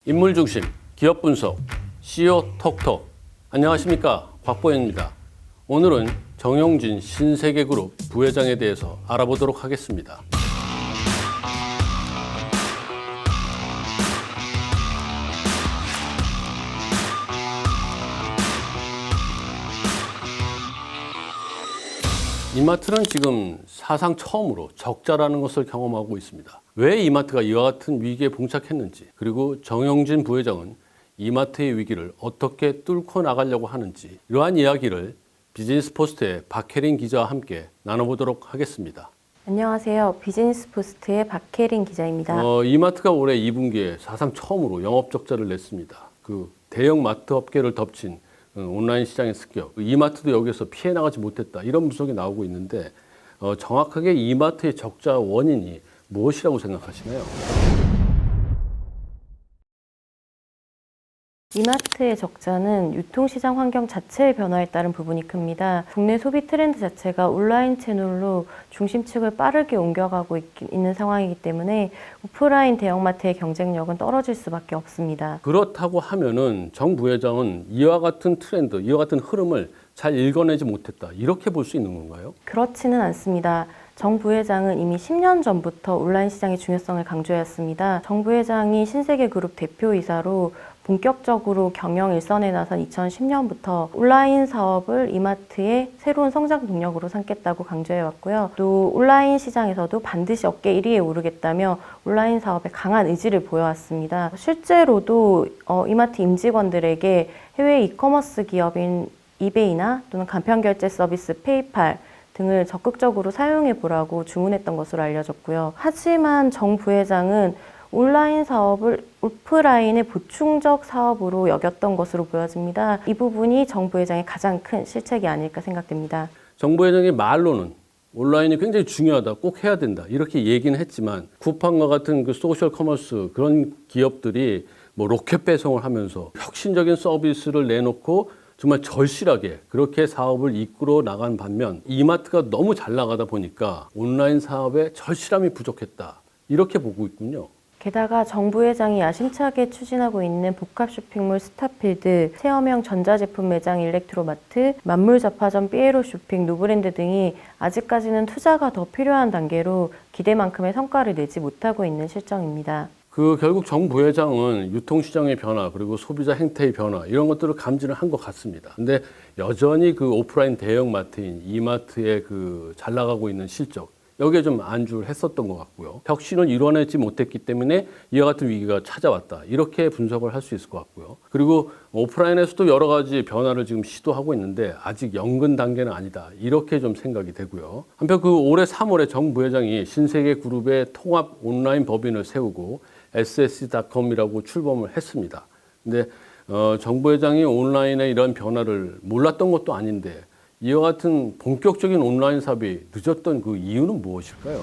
인물 중심, 기업 분석, CEO 톡톡. 안녕하십니까, 곽보현입니다. 오늘은 정용진 신세계그룹 부회장에 대해서 알아보도록 하겠습니다. 이마트는 지금 사상 처음으로 적자라는 것을 경험하고 있습니다. 왜 이마트가 이와 같은 위기에 봉착했는지, 그리고 정용진 부회장은 이마트의 위기를 어떻게 뚫고 나가려고 하는지, 이러한 이야기를 비즈니스포스트의 박혜린 기자와 함께 나눠보도록 하겠습니다. 안녕하세요. 비즈니스포스트의 박혜린 기자입니다. 이마트가 올해 2분기에 사상 처음으로 영업 적자를 냈습니다. 그 대형 마트 업계를 덮친 온라인 시장의 습격, 이마트도 여기서 피해 나가지 못했다, 이런 분석이 나오고 있는데 정확하게 이마트의 적자 원인이 무엇이라고 생각하시나요? 이마트의 적자는 유통시장 환경 자체의 변화에 따른 부분이 큽니다. 국내 소비 트렌드 자체가 온라인 채널로 중심축을 빠르게 옮겨가고 있는 상황이기 때문에 오프라인 대형마트의 경쟁력은 떨어질 수밖에 없습니다. 그렇다고 하면은 정 부회장은 이와 같은 트렌드, 이와 같은 흐름을 잘 읽어내지 못했다, 이렇게 볼 수 있는 건가요? 그렇지는 않습니다. 정 부회장은 이미 10년 전부터 온라인 시장의 중요성을 강조했습니다. 정 부회장이 신세계그룹 대표이사로 본격적으로 경영 일선에 나선 2010년부터 온라인 사업을 이마트의 새로운 성장 동력으로 삼겠다고 강조해왔고요. 또 온라인 시장에서도 반드시 업계 1위에 오르겠다며 온라인 사업에 강한 의지를 보여왔습니다. 실제로도 이마트 임직원들에게 해외 이커머스 기업인 이베이나 또는 간편결제 서비스 페이팔 등을 적극적으로 사용해 보라고 주문했던 것으로 알려졌고요. 하지만 정 부회장은 온라인 사업을 오프라인의 보충적 사업으로 여겼던 것으로 보여집니다. 이 부분이 정 부회장의 가장 큰 실책이 아닐까 생각됩니다. 정 부회장의 말로는 온라인이 굉장히 중요하다, 꼭 해야 된다, 이렇게 얘기는 했지만 쿠팡과 같은 그 소셜 커머스 그런 기업들이 뭐 로켓 배송을 하면서 혁신적인 서비스를 내놓고 정말 절실하게 그렇게 사업을 이끌어 나간 반면 이마트가 너무 잘 나가다 보니까 온라인 사업에 절실함이 부족했다, 이렇게 보고 있군요. 게다가 정 부회장이 야심차게 추진하고 있는 복합 쇼핑몰 스타필드, 체험형 전자제품 매장 일렉트로마트, 만물잡화점 삐에로 쇼핑, 노브랜드 등이 아직까지는 투자가 더 필요한 단계로 기대만큼의 성과를 내지 못하고 있는 실정입니다. 결국 정 부회장은 유통시장의 변화, 그리고 소비자 행태의 변화, 이런 것들을 감지를 한 것 같습니다. 근데 여전히 그 오프라인 대형마트인 이마트의 잘 나가고 있는 실적, 여기에 좀 안주를 했었던 것 같고요. 혁신을 이뤄내지 못했기 때문에 이와 같은 위기가 찾아왔다, 이렇게 분석을 할 수 있을 것 같고요. 그리고 오프라인에서도 여러 가지 변화를 지금 시도하고 있는데 아직 연근 단계는 아니다, 이렇게 좀 생각이 되고요. 한편 올해 3월에 정 부회장이 신세계그룹의 통합 온라인 법인을 세우고 sscom이라고 출범을 했습니다. 근데 정 부회장이 온라인의 이런 변화를 몰랐던 것도 아닌데 이와 같은 본격적인 온라인 사업이 늦었던 그 이유는 무엇일까요?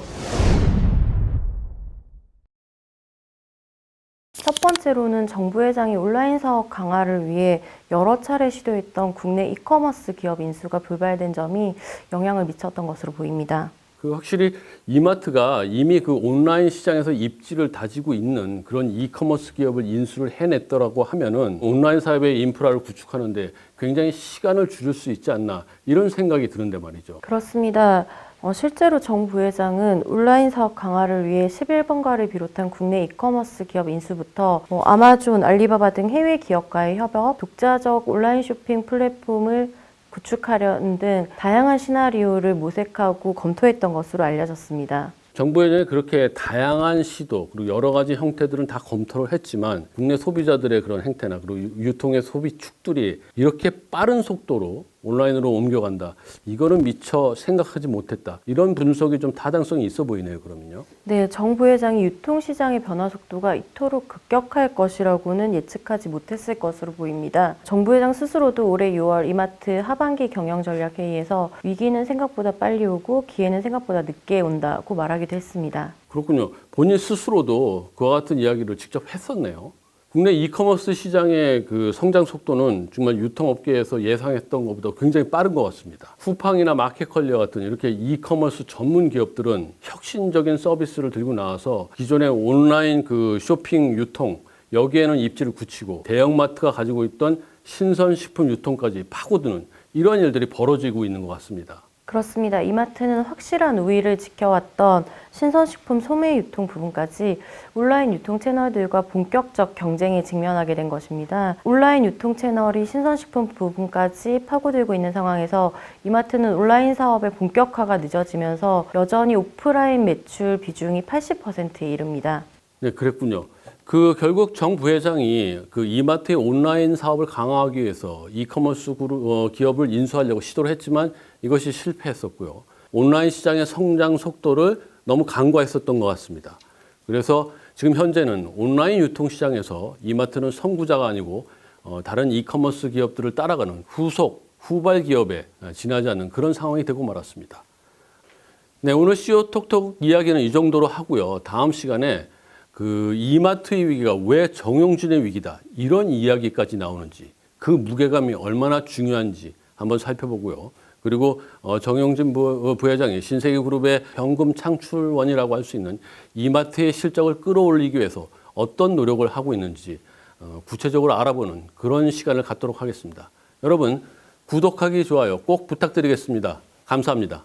첫 번째로는 정 부회장이 온라인 사업 강화를 위해 여러 차례 시도했던 국내 이커머스 기업 인수가 불발된 점이 영향을 미쳤던 것으로 보입니다. 확실히 이마트가 이미 온라인 시장에서 입지를 다지고 있는 그런 이커머스 기업을 인수를 해냈더라고 하면은 온라인 사업의 인프라를 구축하는데 굉장히 시간을 줄일 수 있지 않나, 이런 생각이 드는데 말이죠. 그렇습니다. 실제로 정 부회장은 온라인 사업 강화를 위해 11번가를 비롯한 국내 이커머스 기업 인수부터 아마존, 알리바바 등 해외 기업과의 협업, 독자적 온라인 쇼핑 플랫폼을 구축하려는 등 다양한 시나리오를 모색하고 검토했던 것으로 알려졌습니다. 정 부회장이 그렇게 다양한 시도, 그리고 여러 가지 형태들은 다 검토를 했지만 국내 소비자들의 그런 행태나 그리고 유통의 소비 축들이 이렇게 빠른 속도로 온라인으로 옮겨간다, 이거는 미처 생각하지 못했다, 이런 분석이 좀 타당성이 있어 보이네요. 그러면요. 네, 정 부회장이 유통시장의 변화 속도가 이토록 급격할 것이라고는 예측하지 못했을 것으로 보입니다. 정 부회장 스스로도 올해 6월 이마트 하반기 경영전략회의에서 위기는 생각보다 빨리 오고 기회는 생각보다 늦게 온다고 말하기도 했습니다. 그렇군요. 본인 스스로도 그와 같은 이야기를 직접 했었네요. 국내 이커머스 시장의 성장 속도는 정말 유통업계에서 예상했던 것보다 굉장히 빠른 것 같습니다. 쿠팡이나 마켓컬리어 같은 이렇게 이커머스 전문 기업들은 혁신적인 서비스를 들고 나와서 기존의 온라인 쇼핑 유통, 여기에는 입지를 굳히고 대형마트가 가지고 있던 신선식품 유통까지 파고드는 이런 일들이 벌어지고 있는 것 같습니다. 그렇습니다. 이마트는 확실한 우위를 지켜왔던 신선식품 소매 유통 부분까지 온라인 유통 채널들과 본격적 경쟁에 직면하게 된 것입니다. 온라인 유통 채널이 신선식품 부분까지 파고들고 있는 상황에서 이마트는 온라인 사업의 본격화가 늦어지면서 여전히 오프라인 매출 비중이 80%에 이릅니다. 네, 그랬군요. 결국 정 부회장이 이마트의 온라인 사업을 강화하기 위해서 이커머스 기업을 인수하려고 시도를 했지만 이것이 실패했었고요. 온라인 시장의 성장 속도를 너무 간과했었던 것 같습니다. 그래서 지금 현재는 온라인 유통 시장에서 이마트는 선구자가 아니고 다른 이커머스 기업들을 따라가는 후발 기업에 지나지 않는 그런 상황이 되고 말았습니다. 네, 오늘 CEO 톡톡 이야기는 이 정도로 하고요. 다음 시간에 이마트의 위기가 왜 정용진의 위기다 이런 이야기까지 나오는지 그 무게감이 얼마나 중요한지 한번 살펴보고요. 그리고 정용진 부회장이 신세계그룹의 현금 창출원이라고 할 수 있는 이마트의 실적을 끌어올리기 위해서 어떤 노력을 하고 있는지 구체적으로 알아보는 그런 시간을 갖도록 하겠습니다. 여러분 구독하기 좋아요 꼭 부탁드리겠습니다. 감사합니다.